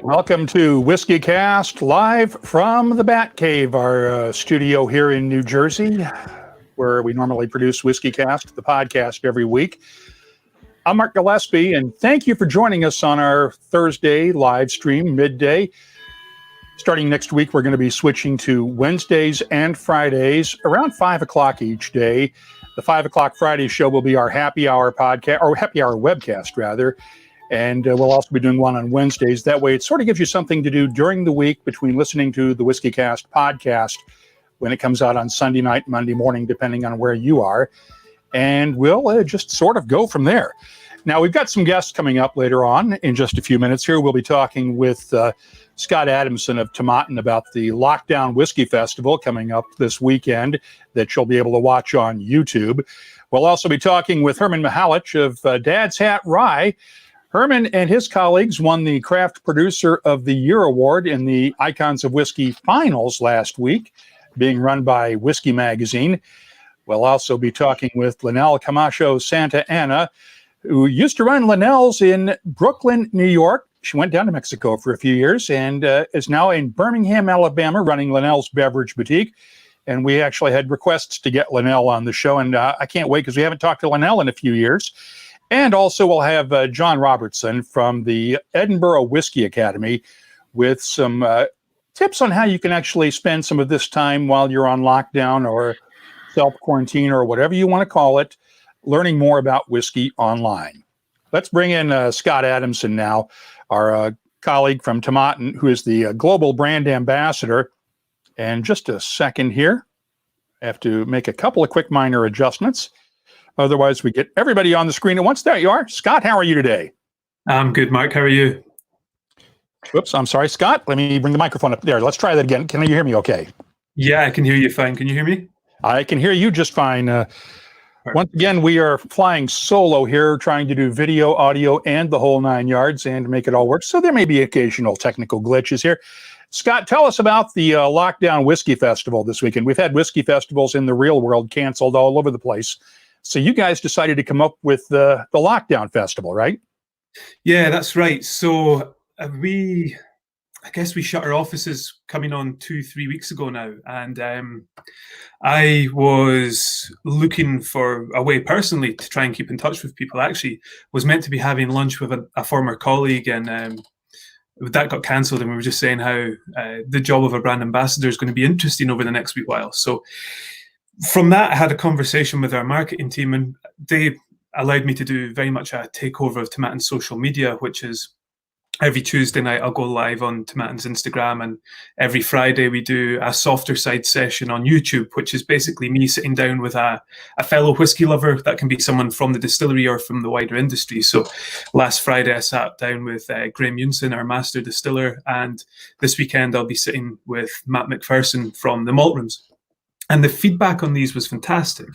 Welcome to WhiskyCast, live from the Bat Cave, our studio here in New Jersey, where we normally produce WhiskyCast, the podcast, every week. I'm Mark Gillespie, and thank you for joining us on our Thursday live stream, midday. Starting next week, we're going to be switching to Wednesdays and Fridays around 5 o'clock each day. The 5 o'clock Friday show will be our happy hour podcast, or happy hour webcast, rather. And we'll also be doing one on Wednesdays. That way, it sort of gives you something to do during the week between listening to the WhiskyCast podcast when it comes out on Sunday night, Monday morning, depending on where you are. And we'll just sort of go from there. Now, we've got some guests coming up later on in just a few minutes here. We'll be talking with Scott Adamson of Tomatin about the Lockdown Whiskey Festival coming up this weekend that you'll be able to watch on YouTube. We'll also be talking with Herman Mihalich of Dad's Hat Rye. Herman and his colleagues won the Craft Producer of the Year award in the Icons of Whiskey finals last week, being run by Whiskey Magazine. We'll also be talking with Linnell Camacho Santa Anna, who used to run Linnell's in Brooklyn, New York. She went down to Mexico for a few years and is now in Birmingham, Alabama, running Linnell's Beverage Boutique. And we actually had requests to get Linnell on the show, and I can't wait because we haven't talked to Linnell in a few years. And also we'll have John Robertson from the Edinburgh Whisky Academy with some tips on how you can actually spend some of this time while you're on lockdown or self-quarantine or whatever you want to call it, learning more about whiskey online. Let's bring in Scott Adamson now, our colleague from Tomatin, who is the global brand ambassador. And just a second here, I have to make a couple of quick minor adjustments. Otherwise, we get everybody on the screen at once. There you are. Scott, how are you today? I'm good, Mark. How are you? Whoops, I'm sorry, Scott. Let me bring the microphone up there. Let's try that again. Can you hear me okay? Yeah, I can hear you fine. Can you hear me? I can hear you just fine. Once again, we are flying solo here, trying to do video, audio, and the whole 9 yards and make it all work. So there may be occasional technical glitches here. Scott, tell us about the Lockdown Whiskey Festival this weekend. We've had whiskey festivals in the real world canceled all over the place. So you guys decided to come up with the Lockdown Festival, right? Yeah, that's right. So I guess we shut our offices coming on 2-3 weeks ago now. And I was looking for a way personally to try and keep in touch with people. I actually was meant to be having lunch with a former colleague, and that got cancelled. And we were just saying how the job of a brand ambassador is going to be interesting over the next wee while. So from that, I had a conversation with our marketing team, and they allowed me to do very much a takeover of Tomatin's social media, which is every Tuesday night I'll go live on Tomatin's Instagram, and every Friday we do a softer side session on YouTube, which is basically me sitting down with a fellow whiskey lover. That can be someone from the distillery or from the wider industry. So last Friday I sat down with Graham Unson, our master distiller, and this weekend I'll be sitting with Matt McPherson from the Malt Rooms. And the feedback on these was fantastic,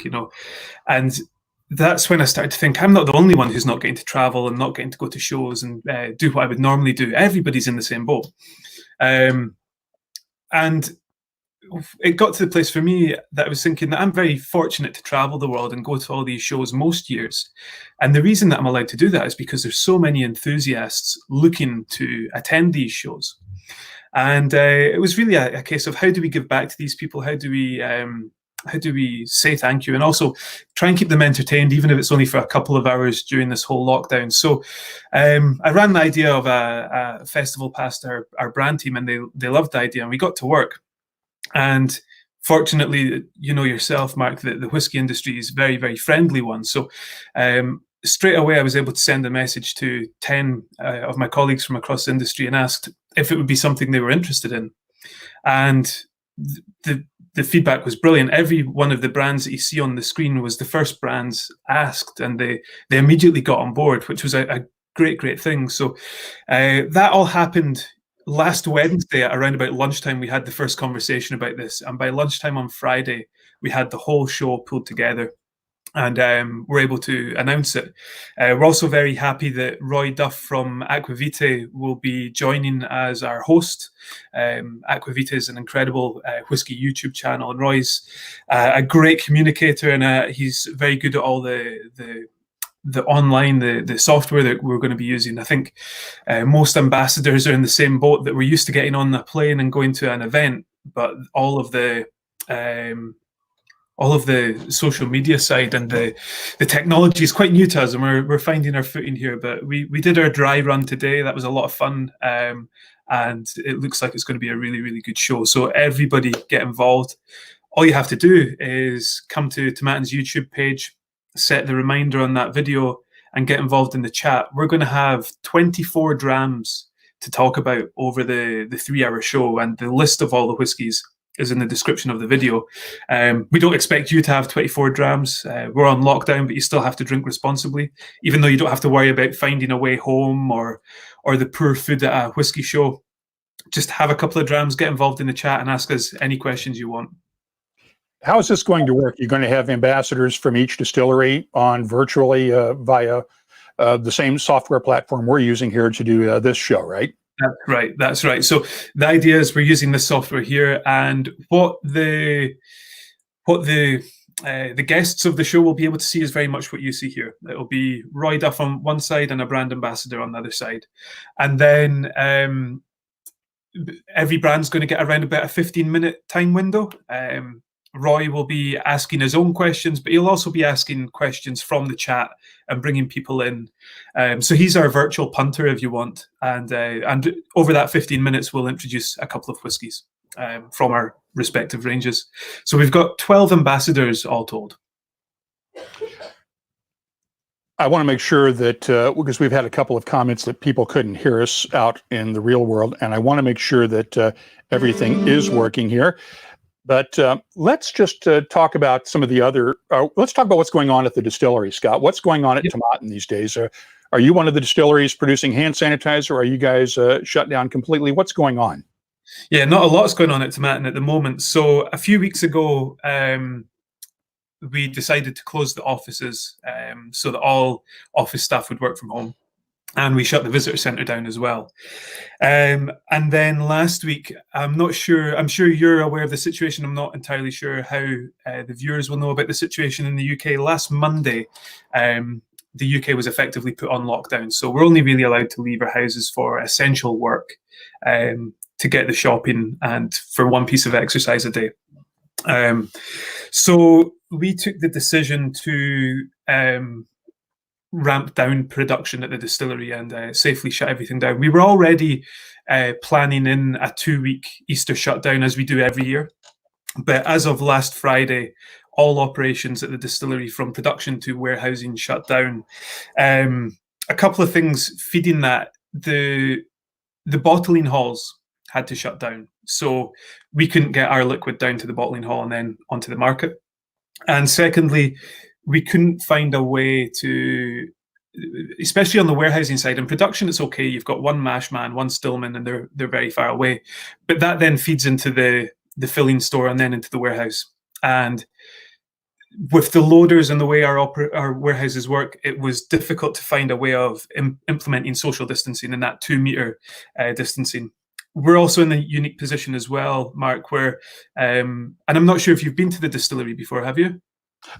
and that's when I started to think I'm not the only one who's not getting to travel and not getting to go to shows and do what I would normally do. Everybody's in the same boat. And it got to the place for me that I was thinking that I'm very fortunate to travel the world and go to all these shows most years. And the reason that I'm allowed to do that is because there's so many enthusiasts looking to attend these shows. And it was really a case of how do we give back to these people? How do we say thank you, and also try and keep them entertained, even if it's only for a couple of hours during this whole lockdown. So I ran the idea of a festival past our brand team, and they loved the idea, and we got to work. And fortunately, you know yourself, Mark, that the whiskey industry is very, very friendly one. So straight away, I was able to send a message to 10 of my colleagues from across the industry and asked if it would be something they were interested in. And the feedback was brilliant. Every one of the brands that you see on the screen was the first brands asked, and they immediately got on board, which was a great thing. So that all happened last Wednesday at around about lunchtime. We had the first conversation about this, and by lunchtime on Friday, we had the whole show pulled together. And we're able to announce it. We're also very happy that Roy Duff from Aquavitae will be joining as our host. Aquavitae is an incredible whiskey YouTube channel, and Roy's a great communicator, and he's very good at all the the online, the software that we're going to be using. I think most ambassadors are in the same boat, that we're used to getting on a plane and going to an event, but all of the social media side and the technology is quite new to us, and we're finding our footing here. But we did our dry run today. That was a lot of fun, and it looks like it's going to be a really, really good show. So everybody get involved. All you have to do is come to Mattin's YouTube page, set the reminder on that video, and get involved in the chat. We're going to have 24 drams to talk about over the 3-hour show, and the list of all the whiskies is in the description of the video. We don't expect you to have 24 drams. We're on lockdown, but you still have to drink responsibly, even though you don't have to worry about finding a way home or the poor food at a whiskey show. Just have a couple of drams, get involved in the chat, and ask us any questions you want. How is this going to work? You're going to have ambassadors from each distillery on virtually via the same software platform we're using here to do this show, right? That's right. So the idea is we're using this software here, and what the guests of the show will be able to see is very much what you see here. It'll be Roy Duff on one side and a brand ambassador on the other side, and then every brand's going to get around about a 15-minute time window. Roy will be asking his own questions, but he'll also be asking questions from the chat and bringing people in. So he's our virtual punter, if you want. And over that 15 minutes, we'll introduce a couple of whiskies from our respective ranges. So we've got 12 ambassadors all told. I want to make sure that, because we've had a couple of comments that people couldn't hear us out in the real world, and I want to make sure that everything is working here. But let's just talk about some of the other, let's talk about what's going on at the distillery, Scott. What's going on at Tomatin these days? Are you one of the distilleries producing hand sanitizer? Are you guys shut down completely? What's going on? Yeah, not a lot's going on at Tomatin at the moment. So a few weeks ago, we decided to close the offices so that all office staff would work from home. And we shut the visitor centre down as well. And then last week, I'm sure you're aware of the situation. I'm not entirely sure how the viewers will know about the situation in the UK. Last Monday, the UK was effectively put on lockdown. So we're only really allowed to leave our houses for essential work, to get the shopping and for one piece of exercise a day. So we took the decision to ramp down production at the distillery and safely shut everything down. We were already planning in a 2-week Easter shutdown, as we do every year. But as of last Friday, all operations at the distillery, from production to warehousing, shut down. A couple of things feeding that: the bottling halls had to shut down, so we couldn't get our liquid down to the bottling hall and then onto the market. And secondly, we couldn't find a way to, especially on the warehousing side. In production, it's okay. You've got one mash man, one stillman, and they're very far away. But that then feeds into the filling store and then into the warehouse. And with the loaders and the way our warehouses work, it was difficult to find a way of implementing social distancing and that 2-meter distancing. We're also in a unique position as well, Mark, where, and I'm not sure if you've been to the distillery before, have you?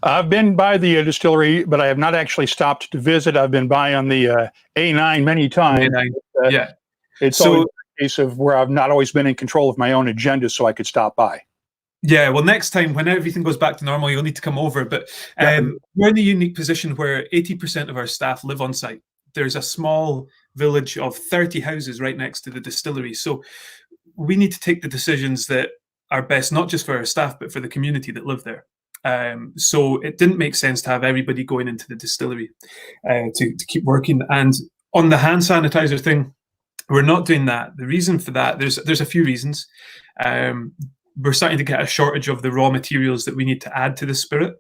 I've been by the distillery, but I have not actually stopped to visit. I've been by on the A9 many times. A9. Yeah. It's always a case of where I've not always been in control of my own agenda, so I could stop by. Yeah, well, next time when everything goes back to normal, you'll need to come over. But we're in a unique position where 80% of our staff live on site. There's a small village of 30 houses right next to the distillery. So we need to take the decisions that are best, not just for our staff, but for the community that live there. So it didn't make sense to have everybody going into the distillery to keep working. And on the hand sanitizer thing, we're not doing that. The reason for that, there's a few reasons. We're starting to get a shortage of the raw materials that we need to add to the spirit.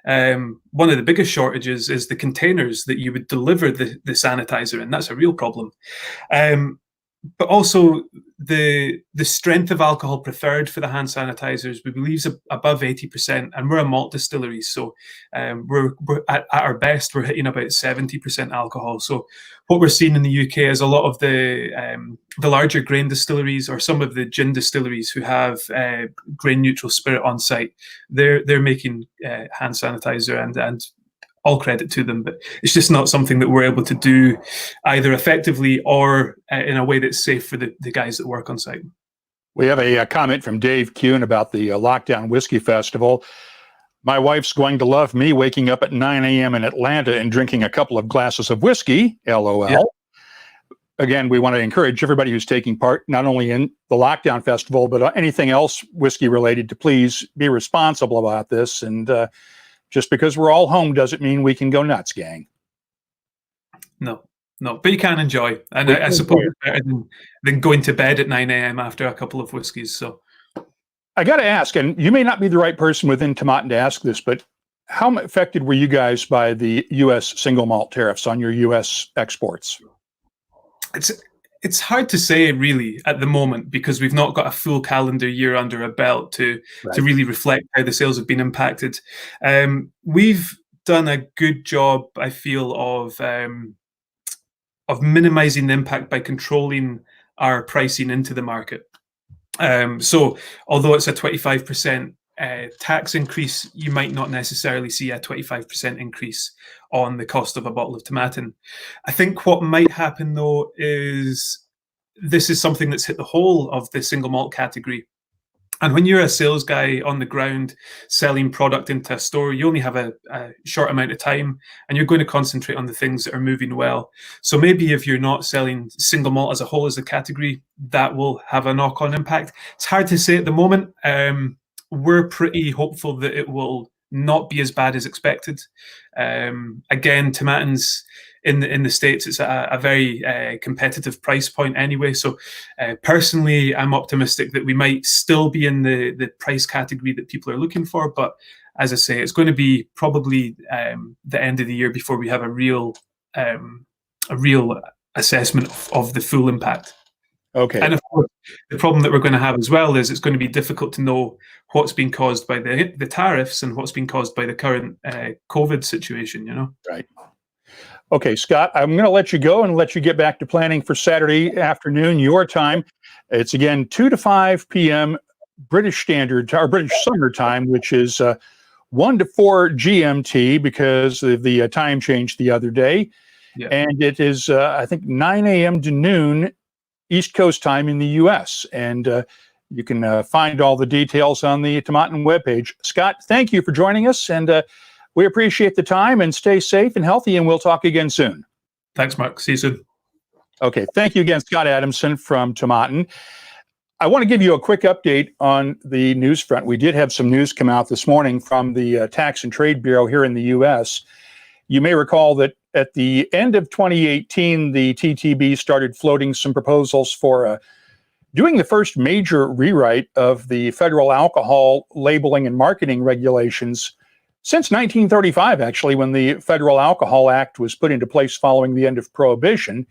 One of the biggest shortages is the containers that you would deliver the sanitizer in. That's a real problem. But also the strength of alcohol preferred for the hand sanitizers, we believe, is above 80%, and we're a malt distillery, so we're at our best, we're hitting about 70% alcohol. So what we're seeing in the UK is a lot of the larger grain distilleries, or some of the gin distilleries who have grain neutral spirit on site, they're making hand sanitizer, and all credit to them. But it's just not something that we're able to do either effectively or in a way that's safe for the guys that work on site. We have a comment from Dave Kuhn about the Lockdown Whiskey Festival. My wife's going to love me waking up at 9 a.m. in Atlanta and drinking a couple of glasses of whiskey, LOL. Yeah. Again, we want to encourage everybody who's taking part, not only in the Lockdown Festival, but anything else whiskey related, to please be responsible about this. And just because we're all home doesn't mean we can go nuts, gang. No, but you can enjoy. And I suppose it's better than going to bed at 9 a.m. after a couple of whiskeys. So I got to ask, and you may not be the right person within Tomatin to ask this, but how affected were you guys by the U.S. single malt tariffs on your U.S. exports? It's hard to say really at the moment, because we've not got a full calendar year under a belt to really reflect how the sales have been impacted. We've done a good job, I feel, of minimizing the impact by controlling our pricing into the market. So although it's a 25% tax increase, you might not necessarily see a 25% increase on the cost of a bottle of Tomatin. I think what might happen though is this is something that's hit the whole of the single malt category. And when you're a sales guy on the ground selling product into a store, you only have a short amount of time, and you're going to concentrate on the things that are moving well. So maybe if you're not selling single malt as a whole as a category, that will have a knock-on impact. It's hard to say at the moment. We're pretty hopeful that it will not be as bad as expected. Again, Tomatin's in the States, it's a very competitive price point anyway. So personally, I'm optimistic that we might still be in the price category that people are looking for. But as I say, it's going to be probably the end of the year before we have a real assessment of the full impact. Okay. And of course, the problem that we're going to have as well is it's going to be difficult to know what's been caused by the tariffs and what's been caused by the current COVID situation, Right. Okay, Scott, I'm going to let you go and let you get back to planning for Saturday afternoon, your time. It's again 2 to 5 p.m. British Standard or British Summer Time, which is 1 to 4 GMT because of the time change the other day. Yeah. And it is, I think, 9 a.m. to noon East Coast time in the U.S. And you can find all the details on the Tomatin webpage. Scott, thank you for joining us, and we appreciate the time, and stay safe and healthy, and we'll talk again soon. Thanks, Mark. See you soon. Okay, thank you again, Scott Adamson from Tomatin. I want to give you a quick update on the news front. We did have some news come out this morning from the Tax and Trade Bureau here in the U.S. You may recall that at the end of 2018, the TTB started floating some proposals for doing the first major rewrite of the federal alcohol labeling and marketing regulations since 1935, actually, when the Federal Alcohol Act was put into place following the end of Prohibition.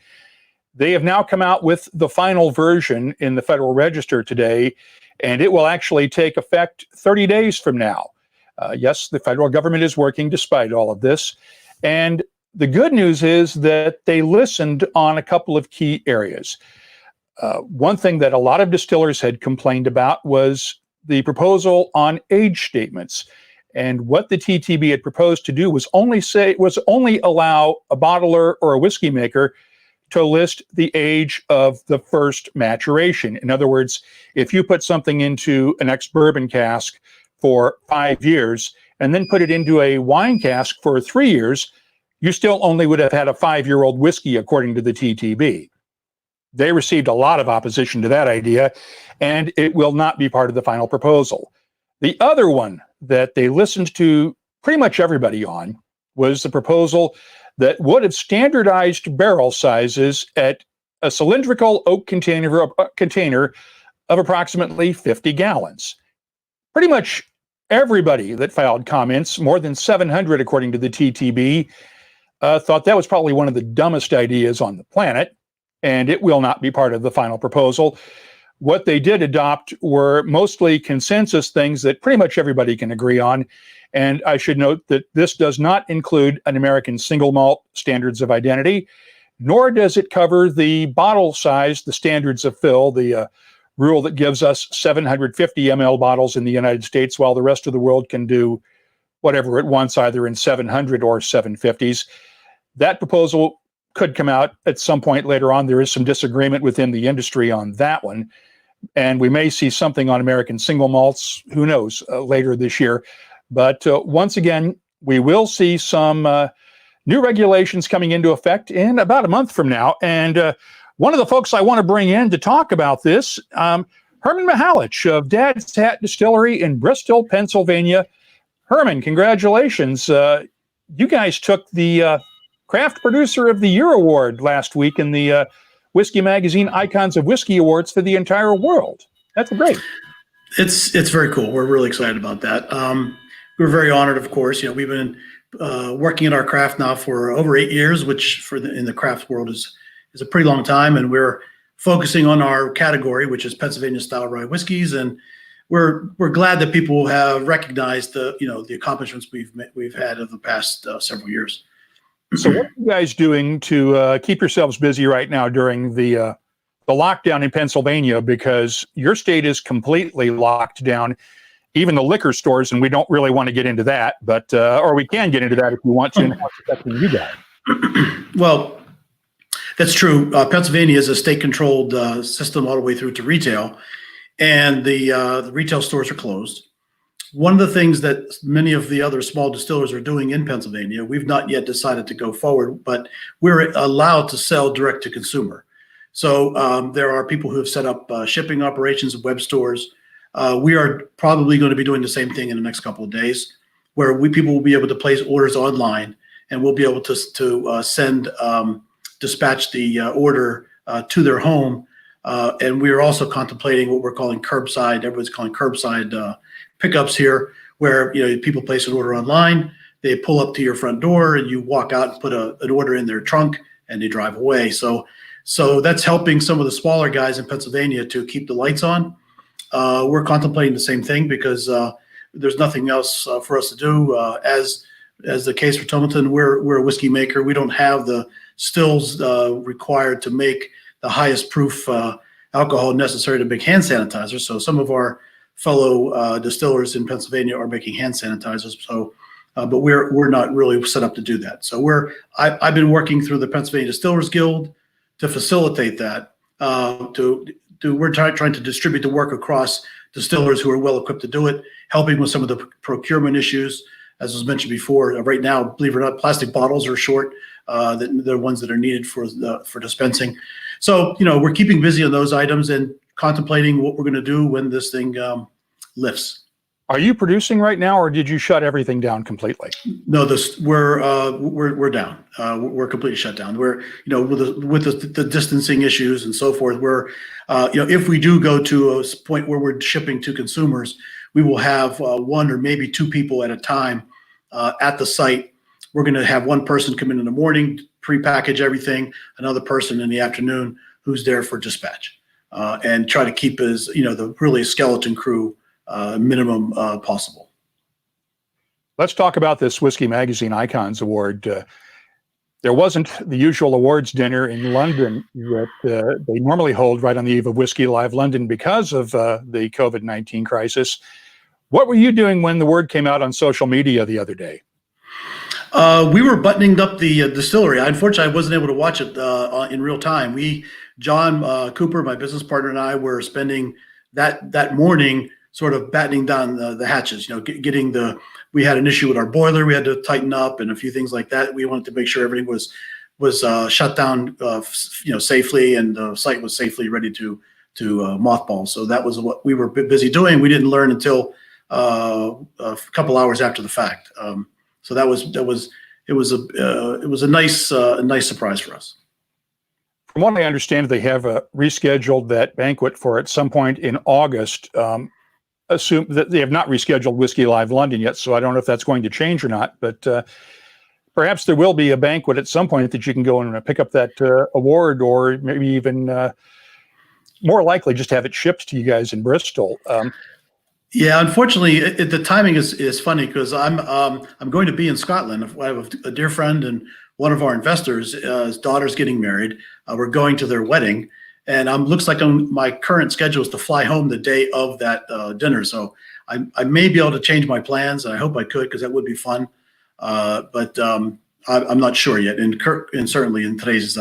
They have now come out with the final version in the Federal Register today, and it will actually take effect 30 days from now. Yes, the federal government is working despite all of this. And the good news is that they listened on a couple of key areas. One thing that a lot of distillers had complained about was the proposal on age statements. And what the TTB had proposed to do was only allow a bottler or a whiskey maker to list the age of the first maturation. In other words, if you put something into an ex-bourbon cask for 5 years and then put it into a wine cask for 3 years, you still only would have had a 5-year-old whiskey, according to the TTB. They received a lot of opposition to that idea, and it will not be part of the final proposal. The other one that they listened to pretty much everybody on was the proposal that would have standardized barrel sizes at a cylindrical oak container of approximately 50 gallons. Pretty much everybody that filed comments, more than 700 according to the TTB, thought that was probably one of the dumbest ideas on the planet, and it will not be part of the final proposal. What they did adopt were mostly consensus things that pretty much everybody can agree on. And I should note that this does not include an American single malt standards of identity, nor does it cover the bottle size, the standards of fill, the rule that gives us 750 ml bottles in the United States, while the rest of the world can do, whatever it wants, either in 700 or 750s. That proposal could come out at some point later on. There is some disagreement within the industry on that one. And we may see something on American single malts, who knows, later this year. But once again, we will see some new regulations coming into effect in about a month from now. And one of the folks I want to bring in to talk about this, Herman Mihalich of Dad's Hat Distillery in Bristol, Pennsylvania. Herman, congratulations. You guys took the Craft Producer of the Year award last week in the Whiskey Magazine Icons of Whiskey Awards for the entire world. That's great. It's very cool. We're really excited about that. We're very honored, of course. You know, we've been working in our craft now for over 8 years, which in the craft world is a pretty long time, and we're focusing on our category, which is Pennsylvania style rye whiskeys, and we're glad that people have recognized the accomplishments we've had over the past several years. So what are you guys doing to keep yourselves busy right now during the lockdown in Pennsylvania? Because your state is completely locked down, even the liquor stores, and we don't really want to get into that, but or we can get into that if you want to, and how it's affecting you guys. Well, that's true. Pennsylvania is a state-controlled system all the way through to retail, and the retail stores are closed. One of the things that many of the other small distillers are doing in Pennsylvania, we've not yet decided to go forward, but we're allowed to sell direct to consumer. So there are people who have set up shipping operations, web stores. We are probably going to be doing the same thing in the next couple of days, where people will be able to place orders online, and we'll be able to dispatch the order to their home. And we are also contemplating what we're calling curbside. Everyone's calling curbside pickups here, where people place an order online, they pull up to your front door, and you walk out and put an order in their trunk, and they drive away. So that's helping some of the smaller guys in Pennsylvania to keep the lights on. We're contemplating the same thing because there's nothing else for us to do. As the case for Tomilton, we're a whiskey maker. We don't have the stills required to make the highest proof alcohol necessary to make hand sanitizer. So some of our fellow distillers in Pennsylvania are making hand sanitizers. So, but we're not really set up to do that. So I've been working through the Pennsylvania Distillers Guild to facilitate that. We're trying to distribute the work across distillers who are well equipped to do it, helping with some of the procurement issues. As was mentioned before, right now, believe it or not, plastic bottles are short. They're ones that are needed for dispensing. So, we're keeping busy on those items and contemplating what we're going to do when this thing lifts. Are you producing right now, or did you shut everything down completely? No, we're down. We're completely shut down. We're with the distancing issues and so forth. We're if we do go to a point where we're shipping to consumers, we will have one or maybe two people at a time at the site. We're going to have one person come in the morning, pre-package everything, another person in the afternoon who's there for dispatch, and try to keep the really skeleton crew minimum possible. Let's talk about this Whiskey Magazine Icons Award. There wasn't the usual awards dinner in London that they normally hold right on the eve of Whiskey Live London because of the COVID-19 crisis. What were you doing when the word came out on social media the other day? We were buttoning up the distillery. Unfortunately, I wasn't able to watch it in real time. John Cooper, my business partner, and I were spending that morning sort of battening down the hatches. We had an issue with our boiler we had to tighten up, and a few things like that. We wanted to make sure everything was shut down, safely, and the site was safely ready to mothball. So that was what we were busy doing. We didn't learn until a couple hours after the fact. So it was a nice surprise for us. From what I understand, they have rescheduled that banquet for at some point in August. Assume that they have not rescheduled Whiskey Live London yet, so I don't know if that's going to change or not. But perhaps there will be a banquet at some point that you can go and pick up that award, or maybe even more likely just have it shipped to you guys in Bristol. Yeah, unfortunately, the timing is funny because I'm going to be in Scotland. I have a dear friend and one of our investors, his daughter's getting married. We're going to their wedding, and looks like my current schedule is to fly home the day of that dinner. So I may be able to change my plans, and I hope I could because that would be fun. But I'm not sure yet. And certainly in today's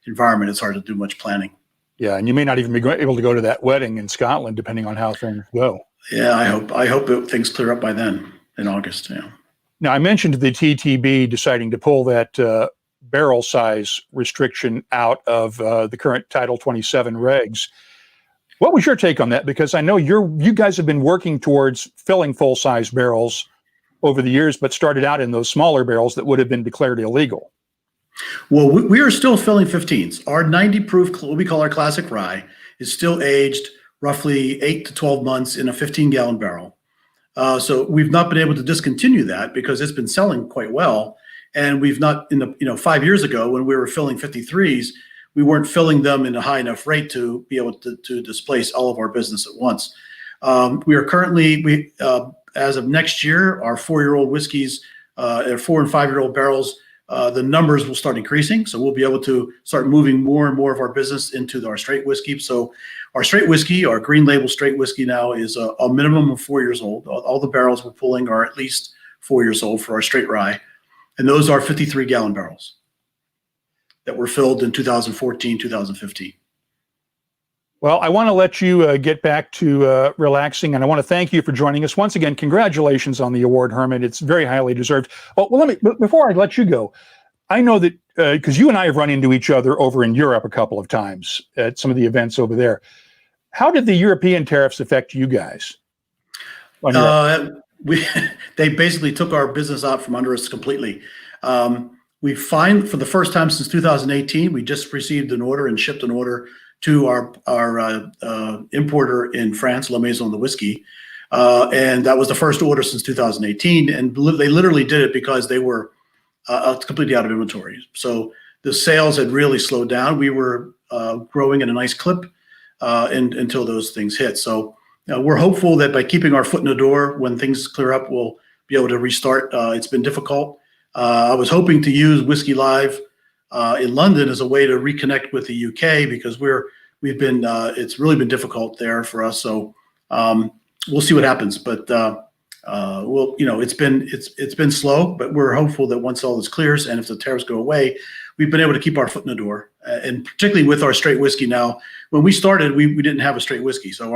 environment, it's hard to do much planning. Yeah, and you may not even be able to go to that wedding in Scotland, depending on how things go. Yeah, I hope things clear up by then in August. Yeah. Now, I mentioned the TTB deciding to pull that barrel size restriction out of the current Title 27 regs. What was your take on that? Because I know you guys have been working towards filling full-size barrels over the years, but started out in those smaller barrels that would have been declared illegal. Well, we are still filling 15s. Our 90 proof, what we call our classic rye, is still aged roughly 8 to 12 months in a 15-gallon barrel. So we've not been able to discontinue that because it's been selling quite well. And we've not, 5 years ago when we were filling 53s, we weren't filling them in a high enough rate to be able to displace all of our business at once. We are currently, as of next year, our 4-year-old whiskeys, 4 and 5-year-old barrels, the numbers will start increasing. So we'll be able to start moving more and more of our business into our straight whiskey. So our straight whiskey, our green label straight whiskey now is a minimum of 4 years old. All the barrels we're pulling are at least 4 years old for our straight rye. And those are 53-gallon barrels that were filled in 2014, 2015. Well, I want to let you get back to relaxing, and I want to thank you for joining us. Once again, congratulations on the award, Herman. It's very highly deserved. Oh, well, before I let you go, I know that because you and I have run into each other over in Europe a couple of times at some of the events over there. How did the European tariffs affect you guys? They basically took our business out from under us completely. We find for the first time since 2018, we just received an order and shipped an order to our importer in France, La Maison de Whiskey. And that was the first order since 2018. And they literally did it because they were completely out of inventory. So the sales had really slowed down. We were growing at a nice clip until those things hit. So we're hopeful that by keeping our foot in the door, when things clear up, we'll be able to restart. It's been difficult. I was hoping to use Whiskey Live in London as a way to reconnect with the UK because it's really been difficult there for us. So we'll see what happens, but it's been slow, but we're hopeful that once all this clears and if the tariffs go away, we've been able to keep our foot in the door. And particularly with our straight whiskey now, when we started, we didn't have a straight whiskey. So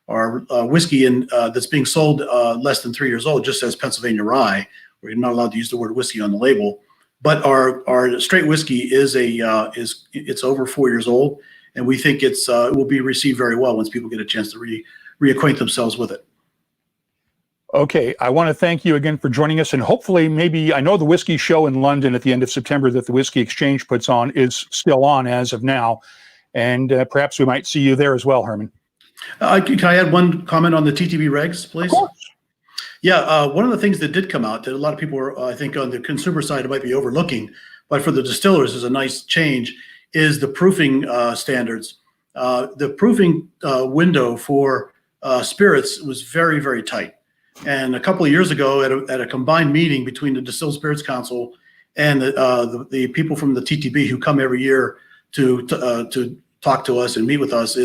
our whiskey that's being sold less than 3 years old just says Pennsylvania rye. We're not allowed to use the word whiskey on the label. But our straight whiskey is it's over 4 years old, and we think it will be received very well once people get a chance to reacquaint themselves with it. Okay, I want to thank you again for joining us, and hopefully, I know the whiskey show in London at the end of September that the Whiskey Exchange puts on is still on as of now, and perhaps we might see you there as well, Herman. Can I add one comment on the TTB regs, please? Of course. Yeah, one of the things that did come out that a lot of people are, I think, on the consumer side might be overlooking, but for the distillers is a nice change, is the proofing standards. The proofing window for spirits was very, very tight. And a couple of years ago at a combined meeting between the Distilled Spirits Council and the people from the TTB who come every year to talk to us and meet with us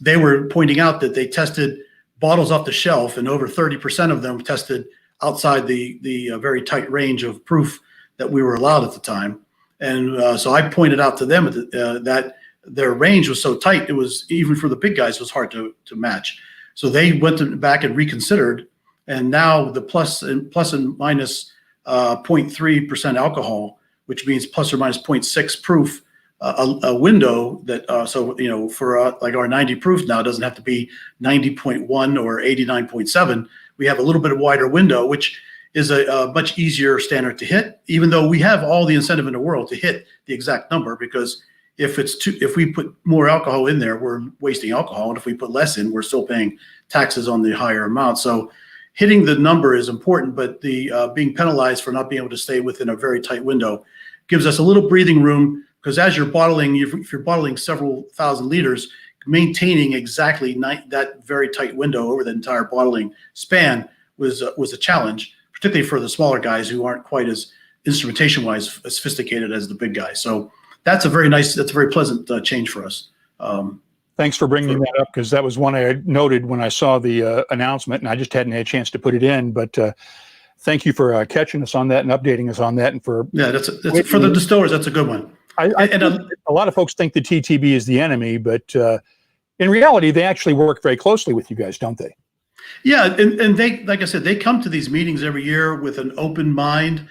they were pointing out that they tested bottles off the shelf, and over 30% of them tested outside the very tight range of proof that we were allowed at the time. And so I pointed out to them that their range was so tight, it was, even for the big guys, it was hard to match. So they went back and reconsidered, and now the plus and minus 0.3% alcohol, which means plus or minus 0.6 proof, a window that for like our 90 proof now doesn't have to be 90.1 or 89.7. We have a little bit of wider window, which is a much easier standard to hit, even though we have all the incentive in the world to hit the exact number, because if we put more alcohol in there, we're wasting alcohol, and if we put less in, we're still paying taxes on the higher amount. So hitting the number is important, but the being penalized for not being able to stay within a very tight window gives us a little breathing room. Because as you're bottling, if you're bottling several thousand liters, maintaining exactly that very tight window over the entire bottling span was a challenge, particularly for the smaller guys who aren't quite as instrumentation-wise sophisticated as the big guys. So that's a very pleasant change for us. Thanks for bringing that up, because that was one I noted when I saw the announcement, and I just hadn't had a chance to put it in. But thank you for catching us on that and updating us on that. And for that's for the distillers. That's a good one. A lot of folks think the TTB is the enemy, but in reality, they actually work very closely with you guys, don't they? Yeah, and they, like I said, they come to these meetings every year with an open mind.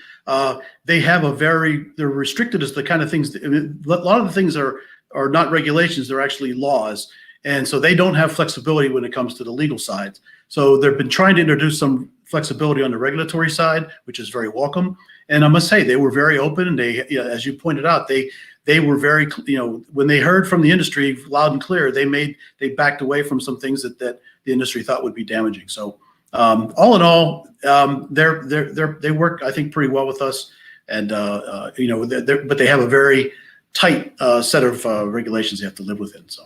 They have they're restricted as the kind of things. A lot of the things are not regulations; they're actually laws, and so they don't have flexibility when it comes to the legal side. So they've been trying to introduce some flexibility on the regulatory side, which is very welcome. And I must say, they were very open, and they, as you pointed out, they were very, when they heard from the industry loud and clear, they backed away from some things that the industry thought would be damaging. So all in all, they work, I think, pretty well with us, and but they have a very tight set of regulations they have to live within. So.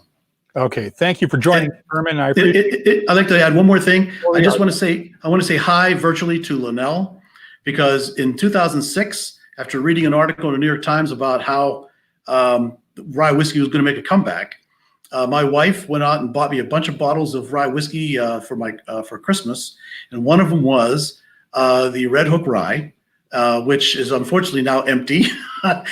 Okay, thank you for joining, Herman. I appreciate I'd like to add one more thing. I want to say hi virtually to Linnell, because in 2006, after reading an article in the New York Times about how rye whiskey was going to make a comeback, my wife went out and bought me a bunch of bottles of rye whiskey for Christmas, and one of them was the Red Hook Rye, which is unfortunately now empty. But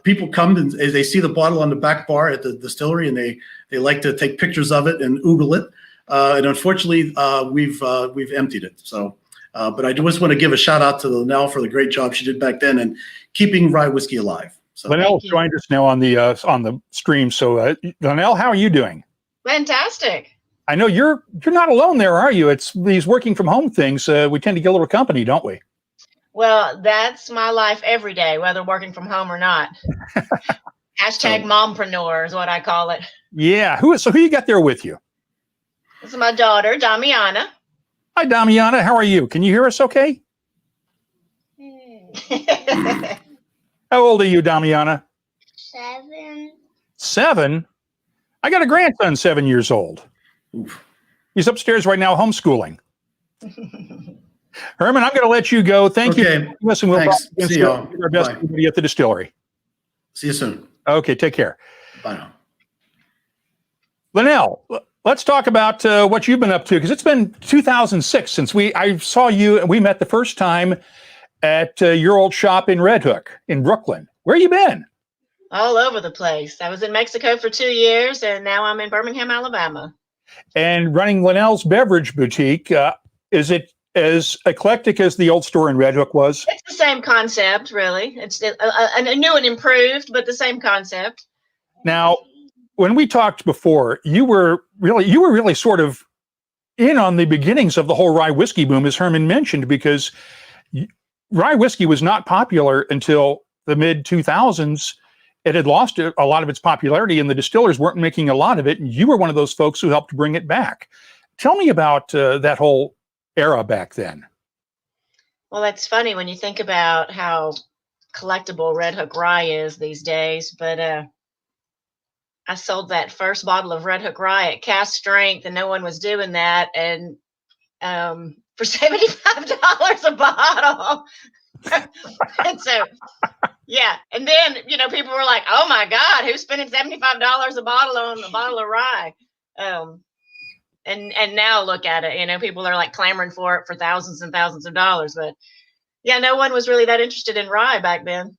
people come and they see the bottle on the back bar at the distillery, and they like to take pictures of it and oogle it. And unfortunately, we've emptied it. So, but I just want to give a shout out to Linnell for the great job she did back then and keeping rye whiskey alive. So, Linnell joined us now on the stream. So, Linnell, how are you doing? Fantastic. I know you're not alone there, are you? It's these working from home things. We tend to get a little company, don't we? Well, that's my life every day, whether working from home or not. Hashtag mompreneur is what I call it. Yeah. Who you got there with you? This is my daughter, Damiana. Hi, Damiana. How are you? Can you hear us okay? How old are you, Damiana? 7. 7? I got a grandson 7 years old. Oof. He's upstairs right now homeschooling. Herman, I'm going to let you go. Thank you. Listen, we'll Thanks. See y'all. do our best everybody at the distillery. See you soon. Okay, take care. Bye now. Linnell, let's talk about what you've been up to, because it's been 2006 since I saw you and we met the first time at your old shop in Red Hook in Brooklyn. Where you been? All over the place. I was in Mexico for 2 years, and now I'm in Birmingham, Alabama. And running Linnell's Beverage Boutique. Is it as eclectic as the old store in Red Hook was? It's the same concept, really. It's a new and improved, but the same concept. Now, when we talked before, you were really sort of in on the beginnings of the whole rye whiskey boom, as Herman mentioned, because rye whiskey was not popular until the mid 2000s. It had lost a lot of its popularity, and the distillers weren't making a lot of it. And you were one of those folks who helped bring it back. Tell me about that whole era back then. Well, that's funny when you think about how collectible Red Hook Rye is these days. But I sold that first bottle of Red Hook Rye at Cask-Strength, and no one was doing that. And for $75 a bottle. And so, yeah. And then, people were like, oh my God, who's spending $75 a bottle on a bottle of rye? And now look at it, people are like clamoring for it for thousands and thousands of dollars. But yeah, no one was really that interested in rye back then.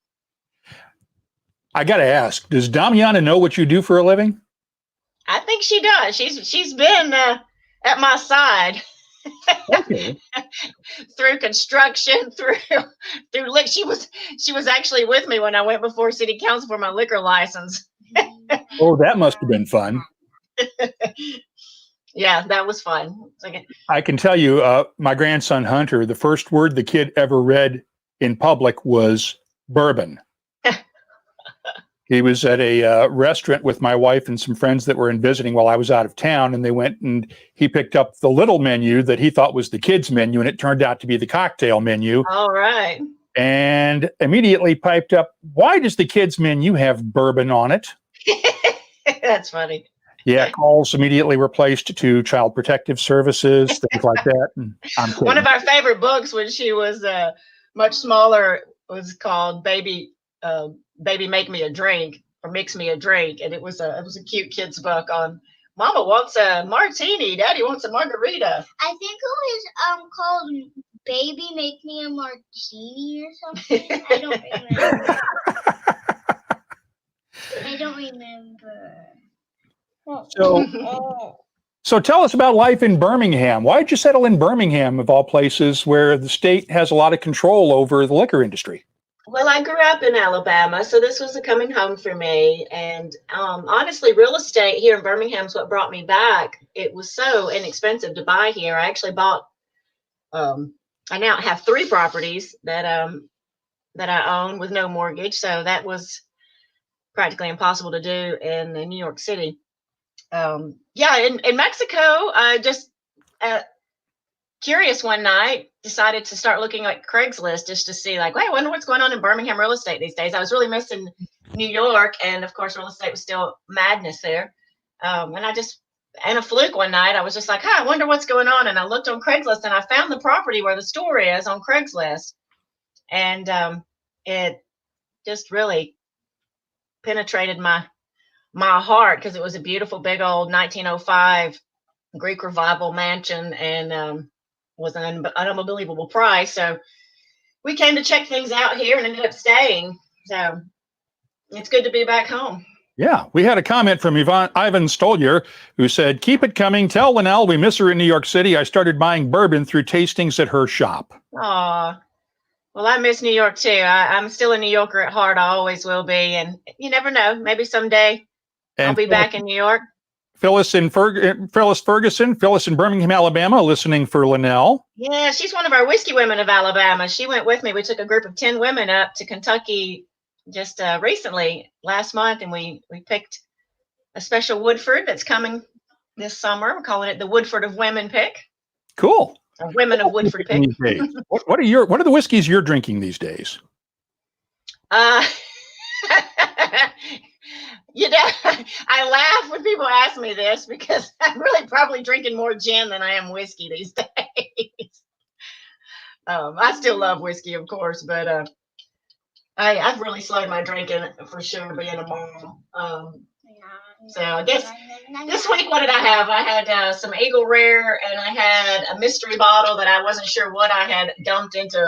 I got to ask, does Damiana know what you do for a living? I think she does. She's been at my side. Okay. Through construction, through she was actually with me when I went before city council for my liquor license. Oh, that must have been fun. Yeah, that was fun. I can tell you, my grandson Hunter, the first word the kid ever read in public was bourbon. He was at a restaurant with my wife and some friends that were in visiting while I was out of town, and they went and he picked up the little menu that he thought was the kids' menu, and it turned out to be the cocktail menu. All right. And immediately piped up, why does the kids' menu have bourbon on it? That's funny. Yeah, calls immediately replaced to Child Protective Services, things like that. And one of our favorite books when she was much smaller was called Baby Make Me a Drink. or mix me a drink. And it was a cute kid's book on Mama wants a martini, Daddy wants a margarita. I think it was called Baby Make Me a Martini or something. I don't remember. I don't remember. So tell us about life in Birmingham. Why did you settle in Birmingham, of all places, where the state has a lot of control over the liquor industry? Well, I grew up in Alabama, so this was a coming home for me. And honestly, real estate here in Birmingham is what brought me back. It was so inexpensive to buy here. I actually bought, I now have 3 properties that I own with no mortgage. So that was practically impossible to do in New York City. In Mexico, I just curious one night decided to start looking at Craigslist just to see, like, hey, I wonder what's going on in Birmingham real estate these days. I was really missing New York, and of course real estate was still madness there. And a fluke one night, I was just like, I wonder what's going on. And I looked on Craigslist and I found the property where the store is on Craigslist. And it just really penetrated my heart, because it was a beautiful big old 1905 Greek Revival mansion, and was an unbelievable price. So we came to check things out here and ended up staying. So it's good to be back home. Yeah, we had a comment from Ivan Stolyer, who said, keep it coming. Tell Linnell we miss her in New York City. I started buying bourbon through tastings at her shop. Aw. Well, I miss New York too. I'm still a New Yorker at heart. I always will be. And you never know, maybe someday I'll be back in New York. Phyllis Ferguson, Phyllis in Birmingham, Alabama, listening for Linnell. Yeah, she's one of our whiskey women of Alabama. She went with me. We took a group of 10 women up to Kentucky just recently, last month, and we picked a special Woodford that's coming this summer. We're calling it the Woodford of Women Pick. Cool. Or Women of Woodford Pick. What are the whiskeys you're drinking these days? I laugh when people ask me this, because I'm really probably drinking more gin than I am whiskey these days. I still love whiskey, of course, but I've really slowed my drinking for sure, being a mom. So I guess this week, what did I have? I had some Eagle Rare, and I had a mystery bottle that I wasn't sure what I had dumped into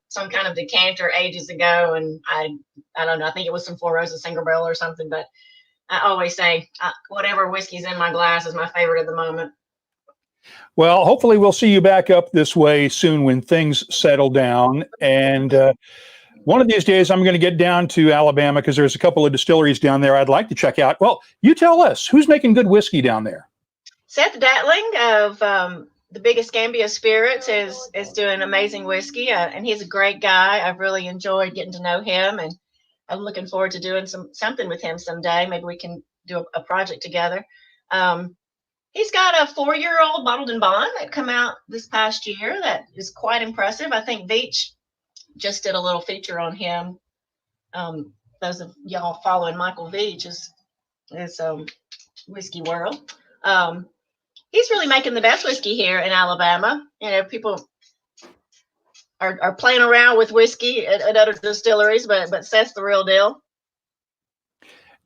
some kind of decanter ages ago, and I don't know. I think it was some Four Roses Single Barrel or something. But I always say whatever whiskey's in my glass is my favorite at the moment. Well, hopefully we'll see you back up this way soon when things settle down. And one of these days I'm going to get down to Alabama, because there's a couple of distilleries down there I'd like to check out. Well, you tell us, who's making good whiskey down there? Seth Datling of the Biggest Gambia Spirits is doing amazing whiskey, and he's a great guy. I've really enjoyed getting to know him, and I'm looking forward to doing something with him someday. Maybe we can do a project together. He's got a 4-year-old bottled in bond that come out this past year that is quite impressive. I think Veach just did a little feature on him. Those of y'all following Michael Veach is Whiskey World. He's really making the best whiskey here in Alabama. You know, people are playing around with whiskey at other distilleries, but Seth's the real deal.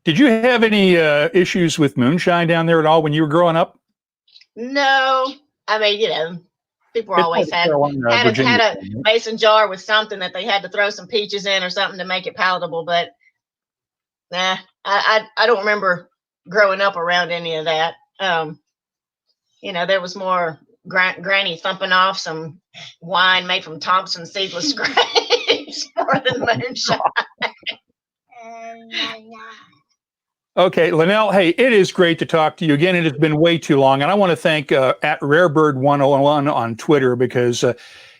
Did you have any issues with moonshine down there at all when you were growing up? No. I mean, you know, people always had a mason jar with something that they had to throw some peaches in or something to make it palatable. But nah, I don't remember growing up around any of that. You know, there was more granny thumping off some wine made from Thompson seedless grapes more than moonshine. Okay, Linnell, hey, it is great to talk to you again. It has been way too long. And I want to thank at Rarebird101 on Twitter, because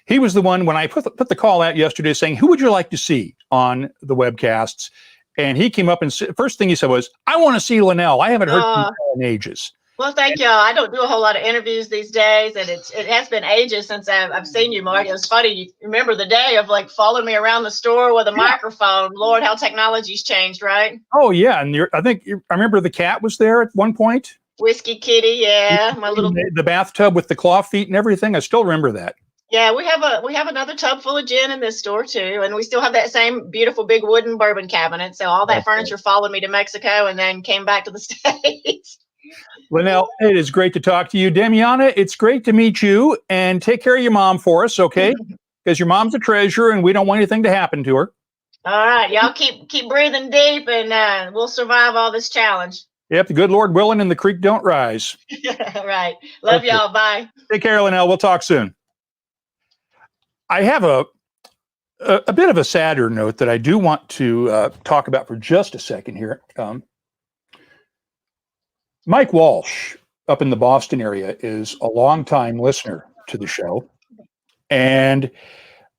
he was the one, when I put the call out yesterday saying, who would you like to see on the webcasts? And he came up and first thing he said was, I want to see Linnell. I haven't heard from him in ages. Well, thank y'all. I don't do a whole lot of interviews these days, and it has been ages since I've seen you, Marty. It was funny. You remember the day of like following me around the store with a microphone. Lord, how technology's changed, right? Oh yeah, and I remember the cat was there at one point. Whiskey Kitty, yeah, my little the bathtub with the claw feet and everything. I still remember that. Yeah, we have another tub full of gin in this store too, and we still have that same beautiful big wooden bourbon cabinet. So all that furniture followed me to Mexico and then came back to the States. Linnell, it is great to talk to you. Damiana, it's great to meet you. And take care of your mom for us, okay? Because your mom's a treasure, and we don't want anything to happen to her. All right, y'all keep breathing deep, and we'll survive all this challenge. Yep, the good Lord willing, and the creek don't rise. All right, love y'all. Bye. Take care, Linnell. We'll talk soon. I have a bit of a sadder note that I do want to talk about for just a second here. Mike Walsh up in the Boston area is a longtime listener to the show. And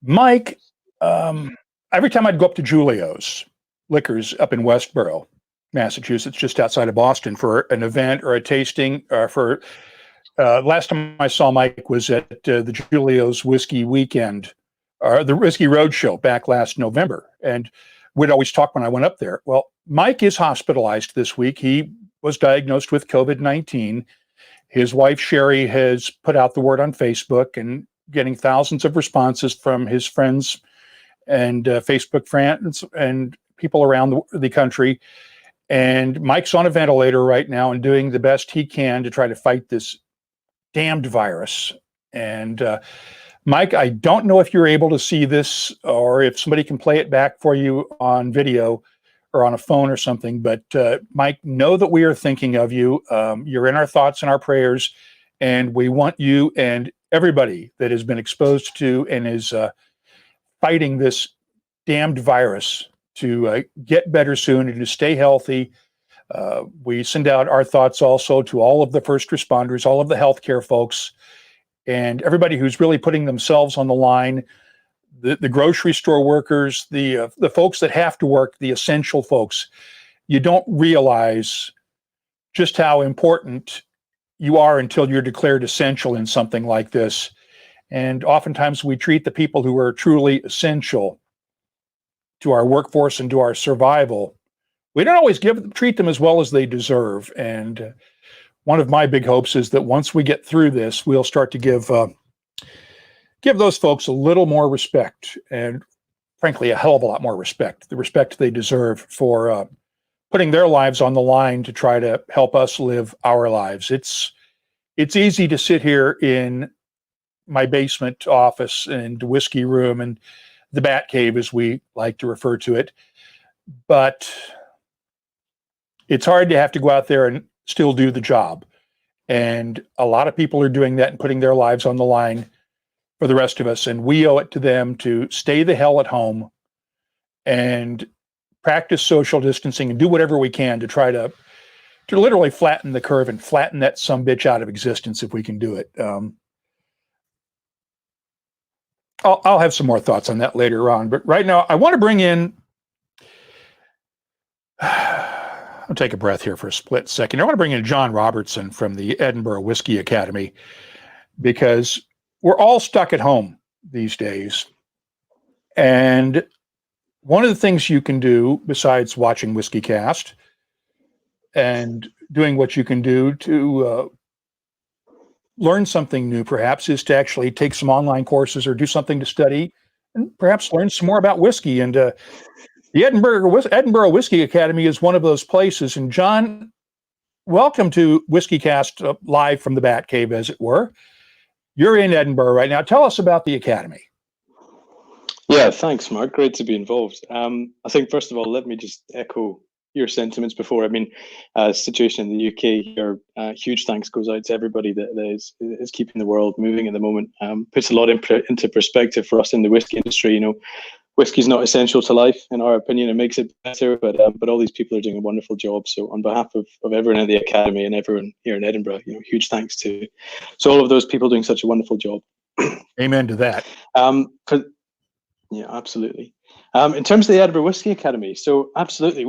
Mike, every time I'd go up to Julio's Liquors up in Westboro, Massachusetts, just outside of Boston, for an event or a tasting, last time I saw Mike was at the Julio's Whiskey Weekend, or the Whiskey Roadshow back last November. And we'd always talk when I went up there. Well, Mike is hospitalized this week. He was diagnosed with COVID-19. His wife, Sherry, has put out the word on Facebook and getting thousands of responses from his friends and Facebook friends and people around the country. And Mike's on a ventilator right now and doing the best he can to try to fight this damned virus. And Mike, I don't know if you're able to see this or if somebody can play it back for you on video or on a phone or something, but Mike, know that we are thinking of you. You're in our thoughts and our prayers, and we want you and everybody that has been exposed to and is fighting this damned virus to get better soon and to stay healthy. We send out our thoughts also to all of the first responders, all of the healthcare folks, and everybody who's really putting themselves on the line. The grocery store workers, the folks that have to work, the essential folks. You don't realize just how important you are until you're declared essential in something like this. And oftentimes we treat the people who are truly essential to our workforce and to our survival. We don't always treat them as well as they deserve. And one of my big hopes is that once we get through this, we'll start to give those folks a little more respect, and frankly, a hell of a lot more respect, the respect they deserve for putting their lives on the line to try to help us live our lives. It's easy to sit here in my basement office and whiskey room and the Bat Cave, as we like to refer to it, but it's hard to have to go out there and still do the job. And a lot of people are doing that and putting their lives on the line for the rest of us. And we owe it to them to stay the hell at home and practice social distancing and do whatever we can to try to literally flatten the curve and flatten that sumbitch out of existence if we can do it. I'll have some more thoughts on that later on. But right now, I want to bring in, I'll take a breath here for a split second. I want to bring in John Robertson from the Edinburgh Whisky Academy, because we're all stuck at home these days. And one of the things you can do, besides watching WhiskyCast and doing what you can do to learn something new, perhaps, is to actually take some online courses or do something to study and perhaps learn some more about whiskey. And the Edinburgh Whisky Academy is one of those places. And John, welcome to WhiskyCast live from the Bat Cave, as it were. You're in Edinburgh right now. Tell us about the Academy. Yeah, thanks, Mark. Great to be involved. I think, first of all, let me just echo your sentiments before. I mean, situation in the UK here, huge thanks goes out to everybody that is keeping the world moving at the moment. Puts a lot into perspective for us in the whiskey industry. You know, whiskey's not essential to life, in our opinion. It makes it better, but all these people are doing a wonderful job. So on behalf of everyone at the Academy and everyone here in Edinburgh, you know, huge thanks to all of those people doing such a wonderful job. Amen to that. Yeah, absolutely. In terms of the Edinburgh Whisky Academy, so absolutely,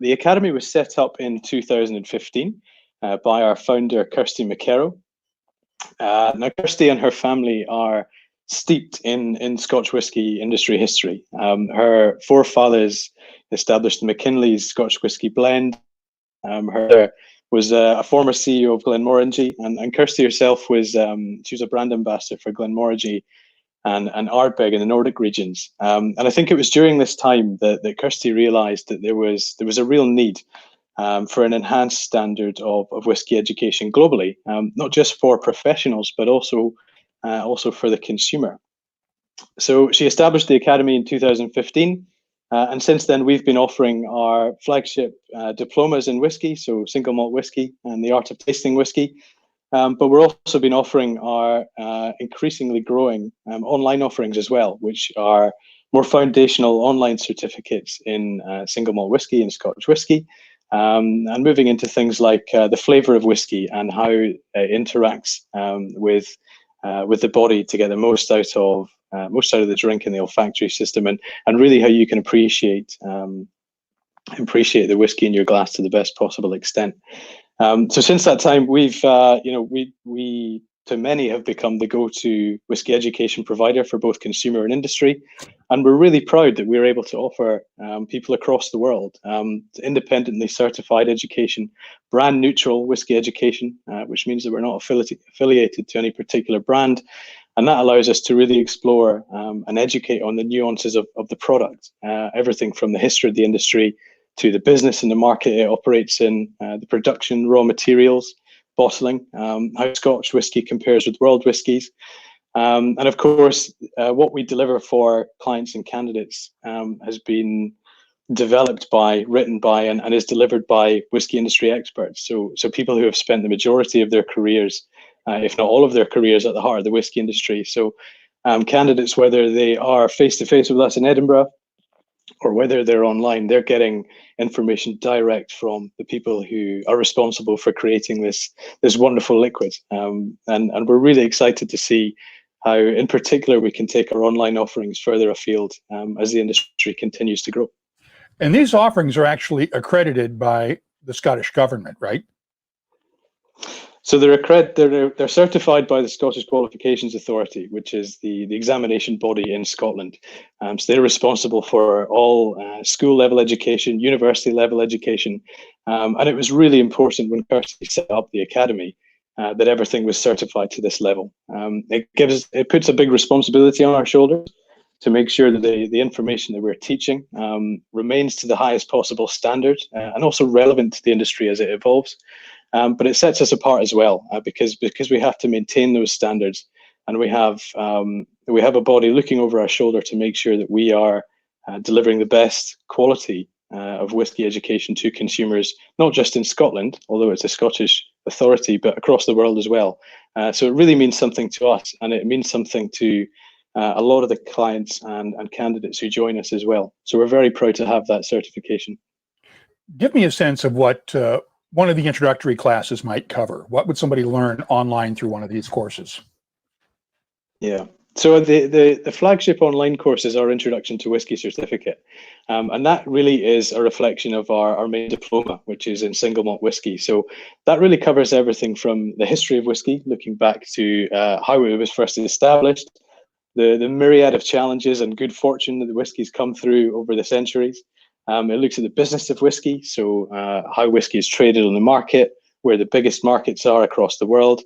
the Academy was set up in 2015 by our founder, Kirsty McKerrow. Now, Kirsty and her family are steeped in Scotch whisky industry history. Her forefathers established the McKinley's Scotch whisky blend. Her was a former CEO of Glenmorangie, and Kirsty herself was she was a brand ambassador for Glenmorangie and Ardbeg in the Nordic regions. And I think it was during this time that Kirsty realised that there was a real need for an enhanced standard of whisky education globally, not just for professionals but also for the consumer. So she established the Academy in 2015. And since then, we've been offering our flagship diplomas in whiskey, so single malt whiskey and the art of tasting whiskey. But we're also been offering our increasingly growing online offerings as well, which are more foundational online certificates in single malt whiskey and Scotch whiskey, and moving into things like the flavour of whiskey and how it interacts with the body to get the most out of the drink and the olfactory system, and really how you can appreciate the whiskey in your glass to the best possible extent. So since that time, we've we to many have become the go-to whiskey education provider for both consumer and industry, and we're really proud that we're able to offer people across the world independently certified education, brand neutral whiskey education, which means that we're not affiliated to any particular brand. And that allows us to really explore and educate on the nuances of the product, everything from the history of the industry to the business and the market it operates in, the production, raw materials, bottling, how Scotch whisky compares with world whiskies. And of course, what we deliver for clients and candidates has been developed by, written by, and is delivered by whisky industry experts. So people who have spent the majority of their careers, if not all of their careers, at the heart of the whisky industry. So candidates, whether they are face-to-face with us in Edinburgh or whether they're online, they're getting information direct from the people who are responsible for creating this wonderful liquid. And we're really excited to see how, in particular, we can take our online offerings further afield as the industry continues to grow. And these offerings are actually accredited by the Scottish government, right? So they're certified by the Scottish Qualifications Authority, which is the examination body in Scotland. So they're responsible for all school level education, university level education, and it was really important when Kirsty set up the academy that everything was certified to this level. It puts a big responsibility on our shoulders to make sure that the information that we're teaching remains to the highest possible standard and also relevant to the industry as it evolves. But it sets us apart as well because we have to maintain those standards, and we have a body looking over our shoulder to make sure that we are delivering the best quality of whisky education to consumers, not just in Scotland, although it's a Scottish authority, but across the world as well. So it really means something to us, and it means something to a lot of the clients and candidates who join us as well. So we're very proud to have that certification. Give me a sense of what one of the introductory classes might cover. What would somebody learn online through one of these courses? Yeah. So the flagship online course is our Introduction to Whisky certificate. And that really is a reflection of our main diploma, which is in single malt whisky. So that really covers everything from the history of whisky, looking back to how it was first established, the myriad of challenges and good fortune that the whisky's come through over the centuries. It looks at the business of whisky, so how whisky is traded on the market, where the biggest markets are across the world.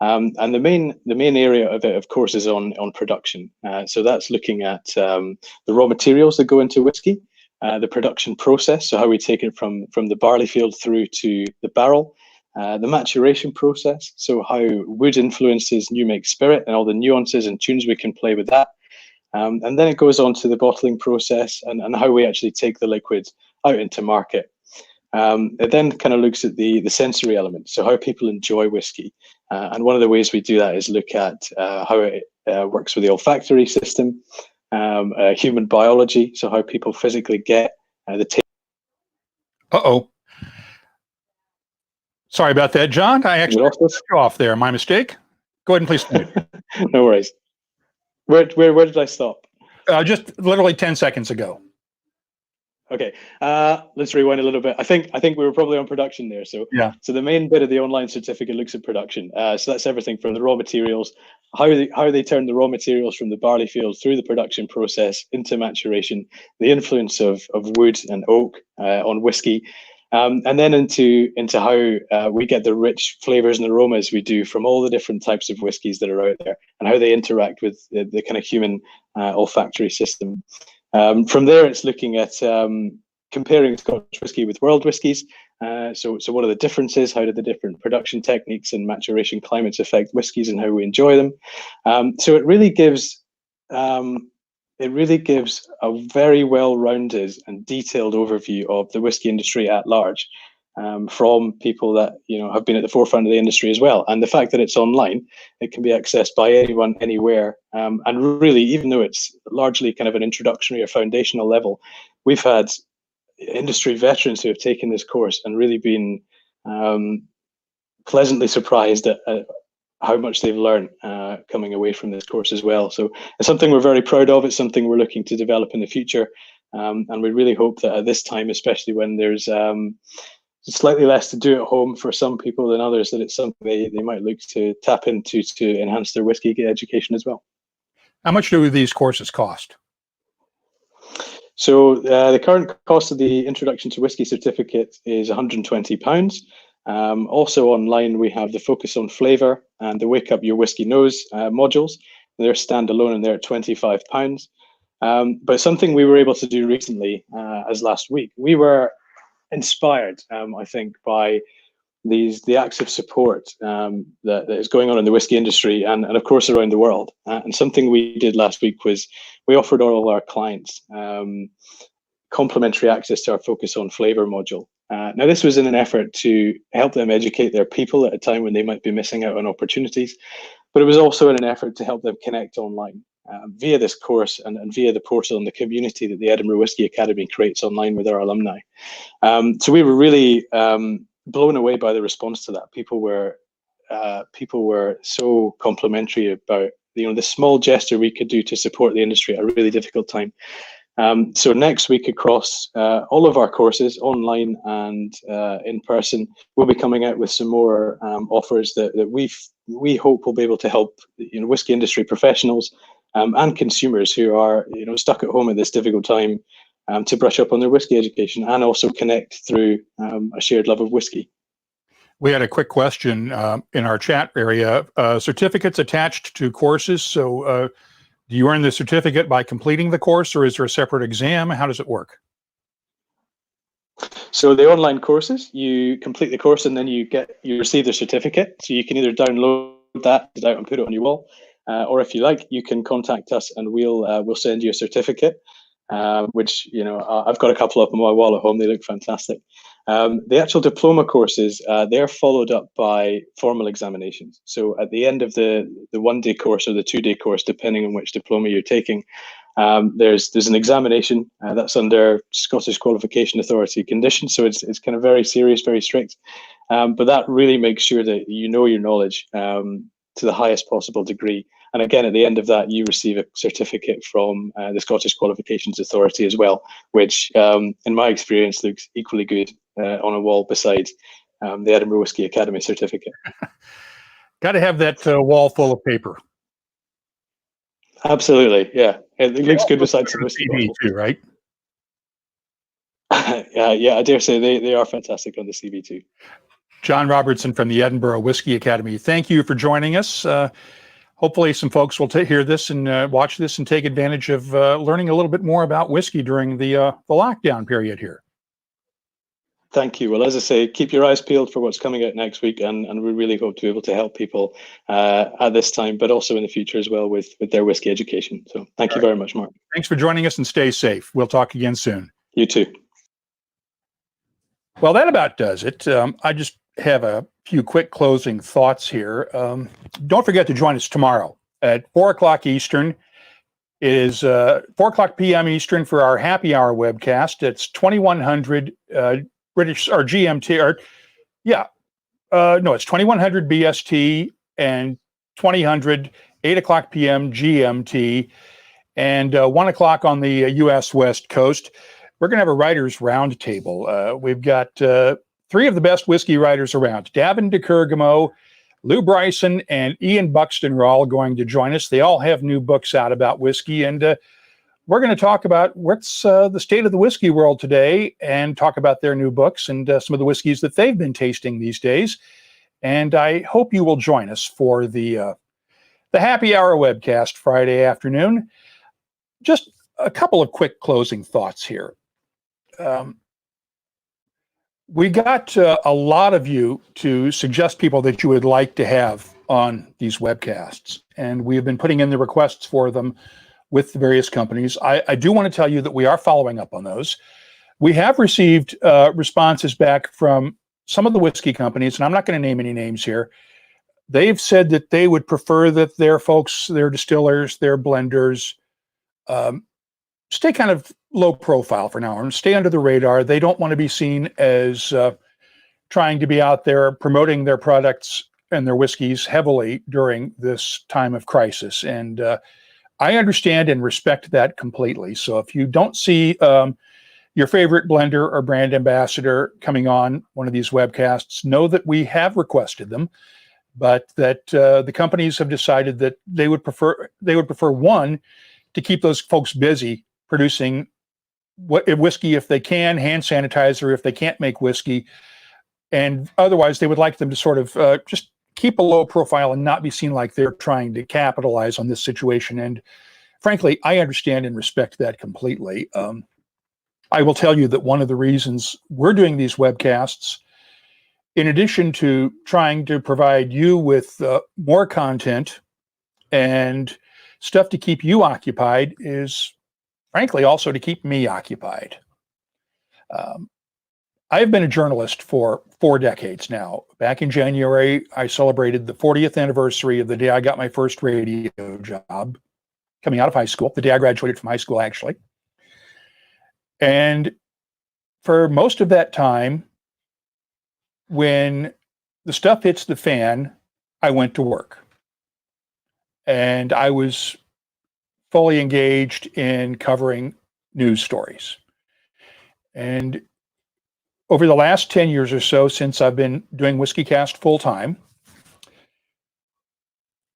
And the main area of it, of course, is on production. So that's looking at the raw materials that go into whiskey, the production process, so how we take it from the barley field through to the barrel, the maturation process, so how wood influences new make spirit and all the nuances and tunes we can play with that. And then it goes on to the bottling process and how we actually take the liquid out into market. It then kind of looks at the sensory element, so how people enjoy whiskey. And one of the ways we do that is look at how it works with the olfactory system, human biology, so how people physically get the taste. Uh-oh. Sorry about that, John. I actually cut you off there. My mistake. Go ahead and please continue. No worries. Where did I stop? Just literally 10 seconds ago. Okay, let's rewind a little bit. I think we were probably on production there. So yeah. So the main bit of the online certificate looks at production. So that's everything from the raw materials, how they turn the raw materials from the barley field through the production process into maturation, the influence of wood and oak on whiskey, And then into how we get the rich flavors and aromas we do from all the different types of whiskies that are out there, and how they interact with the kind of human olfactory system. From there, it's looking at comparing Scotch whisky with world whiskies. So what are the differences? How do the different production techniques and maturation climates affect whiskies and how we enjoy them? So it really gives a very well-rounded and detailed overview of the whiskey industry at large, from people that have been at the forefront of the industry as well. And the fact that it's online, it can be accessed by anyone, anywhere. And really, even though it's largely kind of an introductory or foundational level, we've had industry veterans who have taken this course and really been pleasantly surprised at how much they've learned coming away from this course as well. So it's something we're very proud of. It's something we're looking to develop in the future. And we really hope that at this time, especially when there's slightly less to do at home for some people than others, that it's something they might look to tap into to enhance their whiskey education as well. How much do these courses cost? So the current cost of the Introduction to Whiskey certificate is £120. Also online, we have the Focus on Flavour and the Wake Up Your Whiskey Nose modules. They're standalone and they're at £25. But something we were able to do recently, as last week, we were inspired, I think, by the acts of support that is going on in the whiskey industry and of course around the world. And something we did last week was we offered all our clients complimentary access to our Focus on Flavour module. Now, this was in an effort to help them educate their people at a time when they might be missing out on opportunities, but it was also in an effort to help them connect online via this course and via the portal and the community that the Edinburgh Whisky Academy creates online with our alumni. So we were really blown away by the response to that. People were so complimentary about the small gesture we could do to support the industry at a really difficult time. So next week across all of our courses, online and in person, we'll be coming out with some more offers that we hope will be able to help whiskey industry professionals and consumers who are stuck at home at this difficult time to brush up on their whiskey education and also connect through a shared love of whiskey. We had a quick question in our chat area. Certificates attached to courses. So do you earn the certificate by completing the course, or is there a separate exam? How does it work? So the online courses, you complete the course and then you receive the certificate. So you can either download that out and put it on your wall, or if you like, you can contact us and we'll send you a certificate. Which I've got a couple up on my wall at home. They look fantastic. The actual diploma courses, they're followed up by formal examinations. So at the end of the 1-day course or the 2-day course, depending on which diploma you're taking, there's an examination that's under Scottish Qualification Authority conditions. So it's kind of very serious, very strict. But that really makes sure that you know your knowledge to the highest possible degree. And again, at the end of that, you receive a certificate from the Scottish Qualifications Authority as well, which in my experience looks equally good on a wall beside the Edinburgh Whisky Academy certificate. Got to have that wall full of paper. Absolutely, yeah. It looks good beside some whiskey bottles too, right? Yeah, I dare say they are fantastic on the CV too. John Robertson from the Edinburgh Whisky Academy. Thank you for joining us. Hopefully some folks will hear this and watch this and take advantage of learning a little bit more about whiskey during the lockdown period here. Thank you. Well, as I say, keep your eyes peeled for what's coming out next week, and we really hope to be able to help people at this time, but also in the future as well with their whiskey education. So thank you very much, Mark. Thanks for joining us and stay safe. We'll talk again soon. You too. Well, that about does it. I just have a few quick closing thoughts here. Don't forget to join us tomorrow at 4 o'clock Eastern. It is 4 o'clock p.m. Eastern for our happy hour webcast. It's 2100 British or GMT, or it's 2100 BST and 2000 8 o'clock p.m. GMT and 1 o'clock on the U.S. West Coast. We're going to have a writers roundtable. We've got 3 of the best whiskey writers around. Davin DeCurgamo, Lou Bryson, and Ian Buxton are all going to join us. They all have new books out about whiskey, and we're going to talk about what's the state of the whiskey world today and talk about their new books and some of the whiskeys that they've been tasting these days. And I hope you will join us for the Happy Hour webcast Friday afternoon. Just a couple of quick closing thoughts here. We got a lot of you to suggest people that you would like to have on these webcasts, and we have been putting in the requests for them with the various companies. I do want to tell you that we are following up on those. We have received responses back from some of the whiskey companies, and I'm not going to name any names here. They've said that they would prefer that their folks, their distillers, their blenders, stay kind of low profile for now and stay under the radar. They don't want to be seen as trying to be out there promoting their products and their whiskeys heavily during this time of crisis. And I understand and respect that completely. So if you don't see your favorite blender or brand ambassador coming on one of these webcasts, know that we have requested them, but that the companies have decided that they would prefer one, to keep those folks busy producing whiskey if they can, hand sanitizer if they can't make whiskey, and otherwise they would like them to sort of just keep a low profile and not be seen like they're trying to capitalize on this situation. And frankly, I understand and respect that completely. I will tell you that one of the reasons we're doing these webcasts, in addition to trying to provide you with more content and stuff to keep you occupied, is frankly also to keep me occupied. I've been a journalist for 4 decades now. Back in January, I celebrated the 40th anniversary of the day I got my first radio job coming out of high school, the day I graduated from high school, actually. And for most of that time, when the stuff hits the fan, I went to work. And I was fully engaged in covering news stories. And over the last 10 years or so, since I've been doing WhiskyCast full time,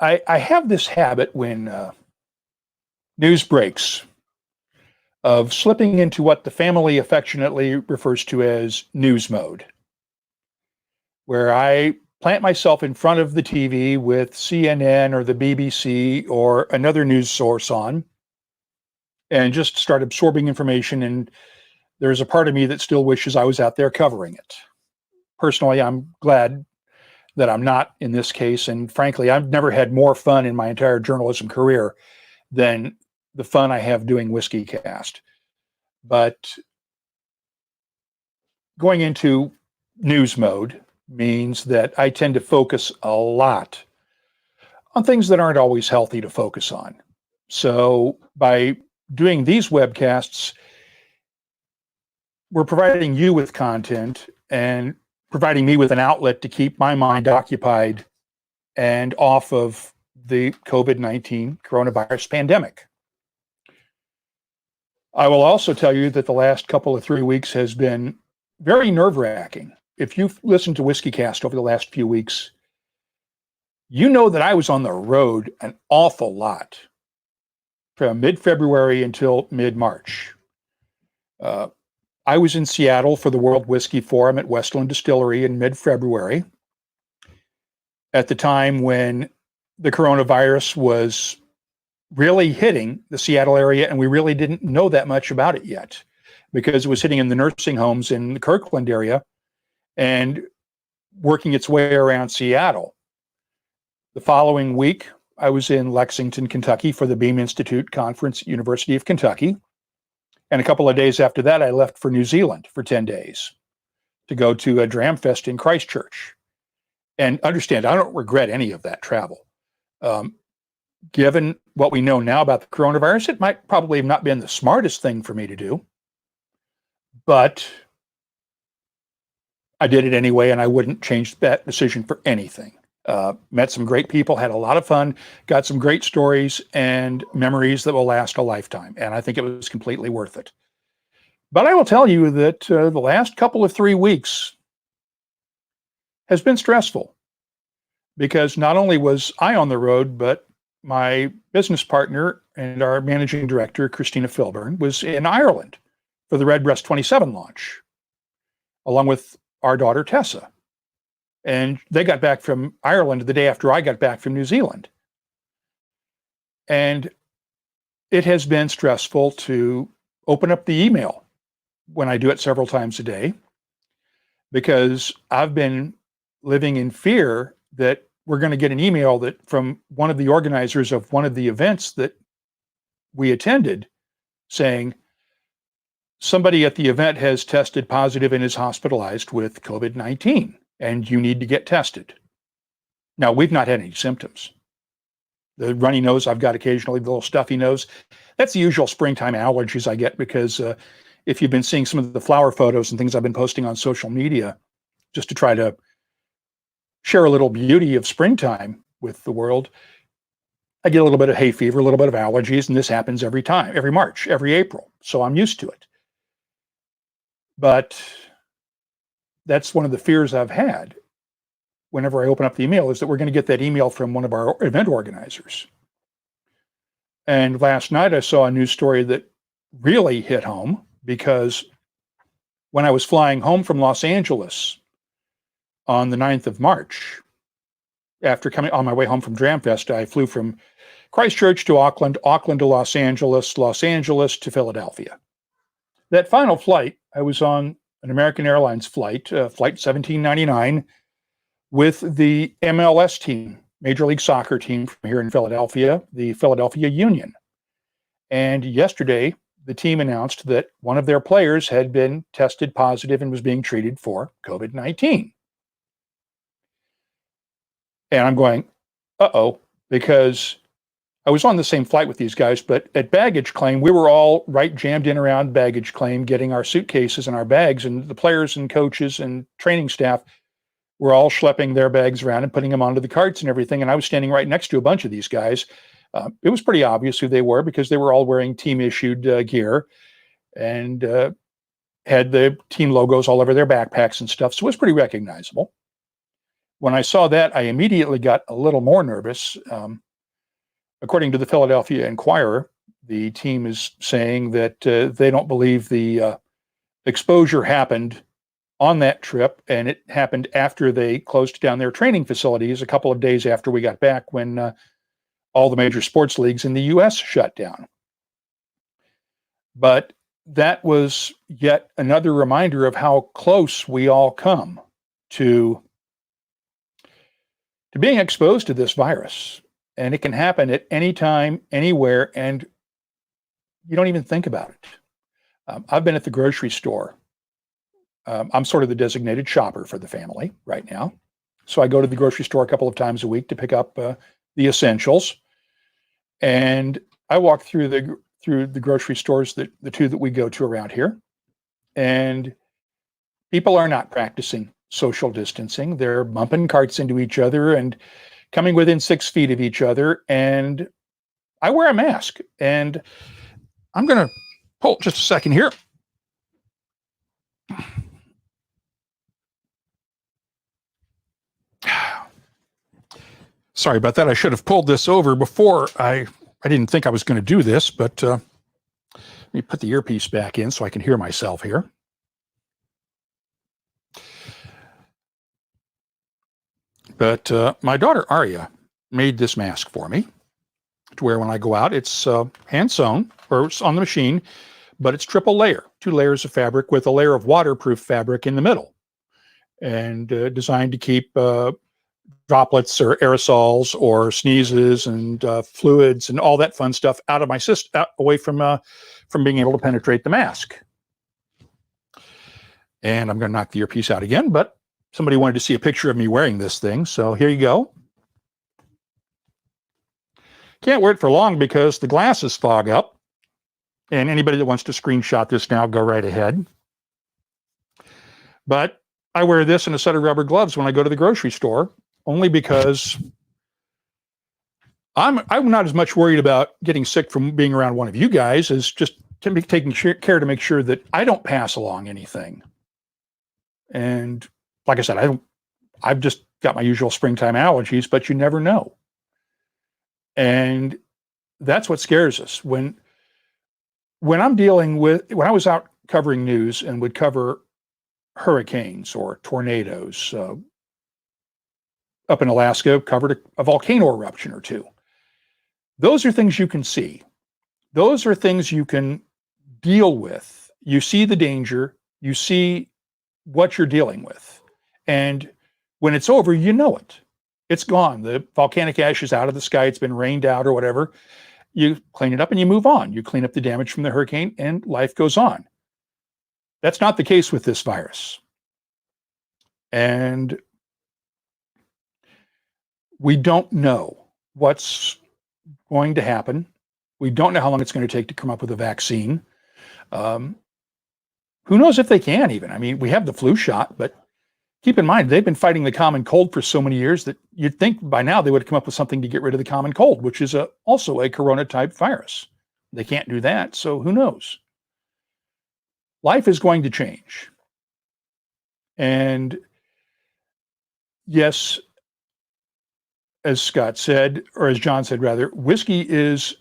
I have this habit when news breaks of slipping into what the family affectionately refers to as news mode, where I plant myself in front of the TV with CNN or the BBC or another news source on and just start absorbing information. And there's a part of me that still wishes I was out there covering it. Personally, I'm glad that I'm not in this case. And frankly, I've never had more fun in my entire journalism career than the fun I have doing WhiskyCast. But going into news mode means that I tend to focus a lot on things that aren't always healthy to focus on. So by doing these webcasts, we're providing you with content and providing me with an outlet to keep my mind occupied and off of the COVID-19 coronavirus pandemic. I will also tell you that the last couple of 3 weeks has been very nerve-wracking. If you've listened to WhiskyCast over the last few weeks, you know that I was on the road an awful lot from mid-February until mid-March. I was in Seattle for the World Whiskey Forum at Westland Distillery in mid-February, at the time when the coronavirus was really hitting the Seattle area, and we really didn't know that much about it yet because it was hitting in the nursing homes in the Kirkland area and working its way around Seattle. The following week, I was in Lexington, Kentucky for the Beam Institute Conference at University of Kentucky. And a couple of days after that, I left for New Zealand for 10 days to go to a Dramfest in Christchurch. And understand, I don't regret any of that travel. Given what we know now about the coronavirus, it might probably have not been the smartest thing for me to do. But I did it anyway, and I wouldn't change that decision for anything. Met some great people, had a lot of fun, got some great stories and memories that will last a lifetime. And I think it was completely worth it. But I will tell you that the last couple of 3 weeks has been stressful because not only was I on the road, but my business partner and our managing director, Christina Filburn, was in Ireland for the Redbreast 27 launch, along with our daughter, Tessa. And they got back from Ireland the day after I got back from New Zealand. And it has been stressful to open up the email when I do it several times a day, because I've been living in fear that we're going to get an email that from one of the organizers of one of the events that we attended saying somebody at the event has tested positive and is hospitalized with COVID-19, and you need to get tested. Now, we've not had any symptoms. The runny nose I've got occasionally, the little stuffy nose, that's the usual springtime allergies I get because if you've been seeing some of the flower photos and things I've been posting on social media just to try to share a little beauty of springtime with the world, I get a little bit of hay fever, a little bit of allergies, and this happens every time, every March, every April. So I'm used to it. But that's one of the fears I've had whenever I open up the email, is that we're going to get that email from one of our event organizers. And last night I saw a news story that really hit home, because when I was flying home from Los Angeles on the 9th of March, after coming on my way home from Dramfest, I flew from Christchurch to Auckland, Auckland to Los Angeles to Philadelphia. That final flight, I was on an American Airlines flight, flight 1799, with the MLS team, Major League Soccer team from here in Philadelphia, the Philadelphia Union. And yesterday, the team announced that one of their players had been tested positive and was being treated for COVID-19. And I'm going, uh-oh, because I was on the same flight with these guys, but at baggage claim, we were all right jammed in around baggage claim, getting our suitcases and our bags, and the players and coaches and training staff were all schlepping their bags around and putting them onto the carts and everything. And I was standing right next to a bunch of these guys. It was pretty obvious who they were because they were all wearing team-issued gear and had the team logos all over their backpacks and stuff. So it was pretty recognizable. When I saw that, I immediately got a little more nervous. According to the Philadelphia Inquirer, the team is saying that they don't believe the exposure happened on that trip, and it happened after they closed down their training facilities a couple of days after we got back, when all the major sports leagues in the U.S. shut down. But that was yet another reminder of how close we all come to being exposed to this virus. And it can happen at any time, anywhere, and you don't even think about it. I've been at the grocery store. I'm sort of the designated shopper for the family right now. So I go to the grocery store a couple of times a week to pick up the essentials. And I walk through the grocery stores, the two that we go to around here, and people are not practicing social distancing. They're bumping carts into each other and coming within 6 feet of each other. And I wear a mask. And I'm going to hold just a second here. Sorry about that. I should have pulled this over before. I didn't think I was going to do this, but let me put the earpiece back in so I can hear myself here. But my daughter Aria made this mask for me to wear when I go out. It's hand sewn, or it's on the machine, but it's triple layer, 2 layers of fabric with a layer of waterproof fabric in the middle, and designed to keep droplets or aerosols or sneezes and fluids and all that fun stuff out of my system, away from being able to penetrate the mask. And I'm going to knock the earpiece out again, but somebody wanted to see a picture of me wearing this thing, so here you go. Can't wear it for long because the glasses fog up. And anybody that wants to screenshot this now, go right ahead. But I wear this and a set of rubber gloves when I go to the grocery store, only because I'm not as much worried about getting sick from being around one of you guys as just taking care to make sure that I don't pass along anything. And like I said, I've just got my usual springtime allergies, but you never know. And that's what scares us. When I was out covering news and would cover hurricanes or tornadoes, up in Alaska, covered a volcano eruption or two. Those are things you can see. Those are things you can deal with. You see the danger, you see what you're dealing with. And when it's over, you know it. It's gone. The volcanic ash is out of the sky, it's been rained out or whatever. You clean it up and you move on. You clean up the damage from the hurricane and life goes on. That's not the case with this virus. And we don't know what's going to happen. We don't know how long it's going to take to come up with a vaccine. Who knows if they can even? I mean, we have the flu shot, but keep in mind, they've been fighting the common cold for so many years that you'd think by now they would have come up with something to get rid of the common cold, which is also a corona-type virus. They can't do that, so who knows? Life is going to change. And yes, as Scott said, or as John said rather, whiskey is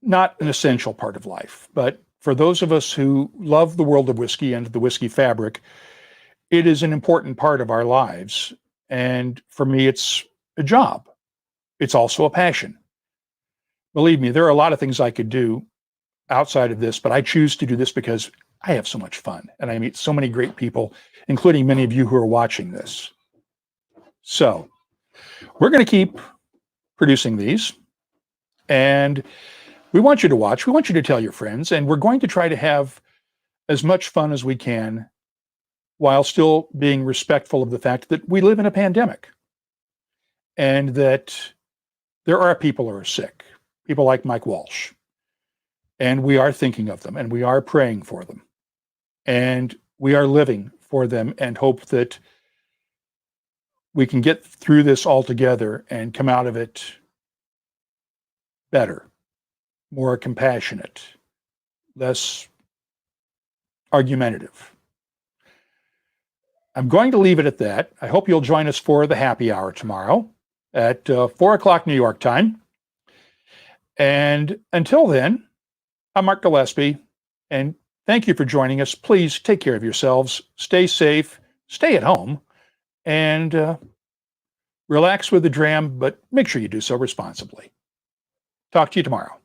not an essential part of life. But for those of us who love the world of whiskey and the whiskey fabric, it is an important part of our lives. And for me, it's a job. It's also a passion. Believe me, there are a lot of things I could do outside of this, but I choose to do this because I have so much fun and I meet so many great people, including many of you who are watching this. So we're going to keep producing these, and we want you to watch. We want you to tell your friends, and we're going to try to have as much fun as we can while still being respectful of the fact that we live in a pandemic and that there are people who are sick, people like Mike Walsh, and we are thinking of them and we are praying for them and we are living for them and hope that we can get through this all together and come out of it better, more compassionate, less argumentative. I'm going to leave it at that. I hope you'll join us for the happy hour tomorrow at 4 o'clock New York time. And until then, I'm Mark Gillespie, and thank you for joining us. Please take care of yourselves, stay safe, stay at home, and relax with the dram, but make sure you do so responsibly. Talk to you tomorrow.